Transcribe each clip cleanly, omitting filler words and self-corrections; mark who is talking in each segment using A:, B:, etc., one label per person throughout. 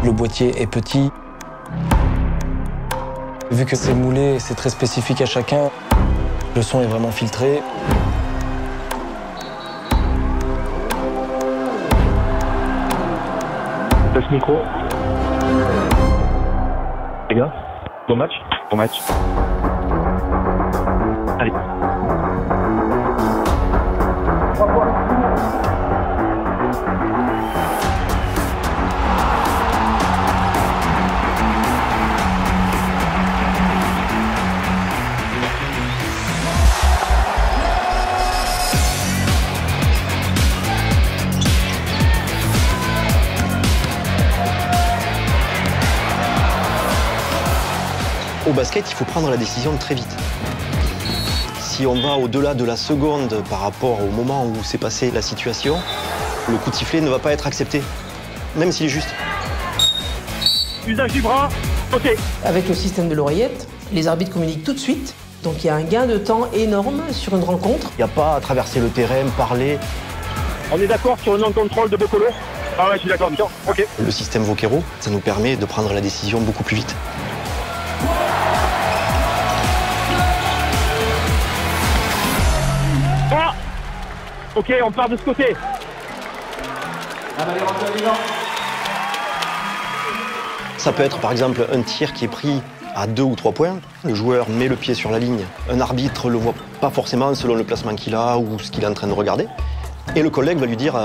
A: Le boîtier est petit. Vu que c'est moulé, c'est très spécifique à chacun, le son est vraiment filtré.
B: Passe micro. Les gars, bon match. Bon match. Allez.
C: Au basket, il faut prendre la décision très vite. Si on va au-delà de la seconde par rapport au moment où s'est passée la situation, le coup de sifflet ne va pas être accepté, même s'il est juste.
B: Usage du bras, ok.
D: Avec le système de l'oreillette, les arbitres communiquent tout de suite. Donc il y a un gain de temps énorme sur une rencontre.
C: Il n'y a pas à traverser le terrain, parler.
B: On est d'accord sur un non-contrôle de Bocolo? Ah ouais, je suis d'accord, ok.
C: Le système Vokero, ça nous permet de prendre la décision beaucoup plus vite.
B: Ah, ok, on part de ce côté.
C: Ça peut être par exemple un tir qui est pris à 2 ou 3 points. Le joueur met le pied sur la ligne. Un arbitre ne le voit pas forcément selon le placement qu'il a ou ce qu'il est en train de regarder. Et le collègue va lui dire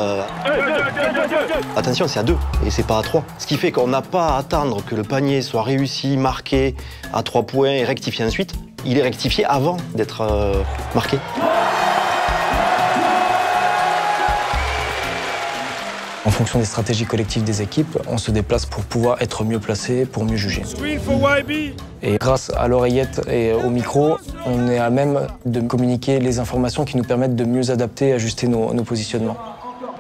C: attention, c'est à 2 et c'est pas à 3. Ce qui fait qu'on n'a pas à attendre que le panier soit réussi, marqué à 3 points et rectifié ensuite. Il est rectifié avant d'être marqué.
A: En fonction des stratégies collectives des équipes, on se déplace pour pouvoir être mieux placé, pour mieux juger. Et grâce à l'oreillette et au micro, on est à même de communiquer les informations qui nous permettent de mieux adapter et ajuster nos positionnements.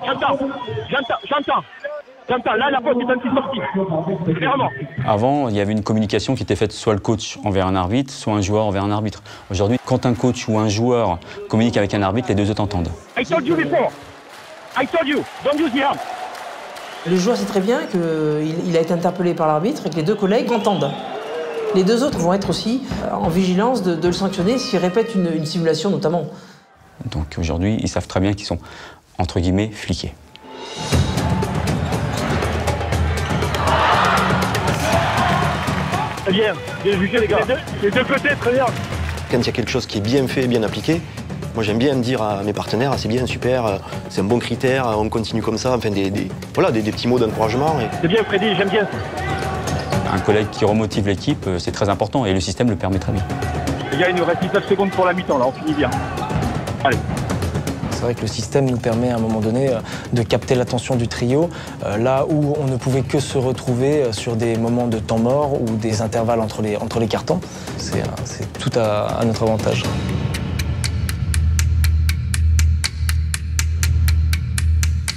B: J'entends, là la faute est un petit sorti, clairement.
E: Avant, il y avait une communication qui était faite soit le coach envers un arbitre, soit un joueur envers un arbitre. Aujourd'hui, quand un coach ou un joueur communique avec un arbitre, les deux entendent.
B: I told you before. I told you, don't use the arm.
D: Le joueur sait très bien qu'il a été interpellé par l'arbitre et que les deux collègues entendent. Les deux autres vont être aussi en vigilance de le sanctionner s'il répète une simulation notamment.
E: Donc aujourd'hui, ils savent très bien qu'ils sont, entre guillemets, fliqués.
B: Très bien jugé les gars. Les deux côtés, très bien.
C: Quand il y a quelque chose qui est bien fait, bien appliqué, moi j'aime bien dire à mes partenaires, c'est bien, super, c'est un bon critère, on continue comme ça, enfin des petits mots d'encouragement.
B: C'est bien Freddy, j'aime bien ça.
E: Un collègue qui remotive l'équipe, c'est très important et le système le permet très bien.
B: Les gars, il nous reste 19 secondes pour la mi-temps, là, on finit bien. Allez.
A: C'est vrai que le système nous permet à un moment donné de capter l'attention du trio, là où on ne pouvait que se retrouver sur des moments de temps mort ou des intervalles entre les cartons. C'est tout à notre avantage.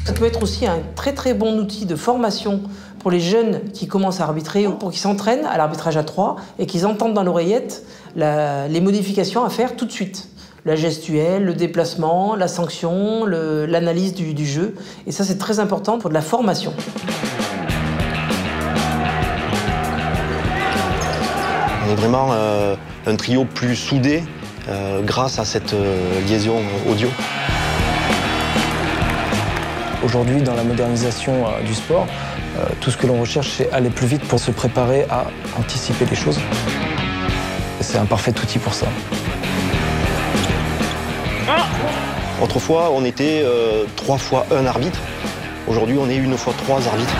D: Ça peut être aussi un très très bon outil de formation pour les jeunes qui commencent à arbitrer ou pour qu'ils s'entraînent à l'arbitrage à 3 et qu'ils entendent dans l'oreillette les modifications à faire tout de suite. La gestuelle, le déplacement, la sanction, l'analyse du jeu. Et ça, c'est très important pour de la formation.
C: On est vraiment un trio plus soudé grâce à cette liaison audio.
A: Aujourd'hui, dans la modernisation du sport, tout ce que l'on recherche, c'est aller plus vite pour se préparer à anticiper les choses. C'est un parfait outil pour ça.
C: Autrefois, on était 3 fois 1 arbitre. Aujourd'hui, on est 1 fois 3 arbitres.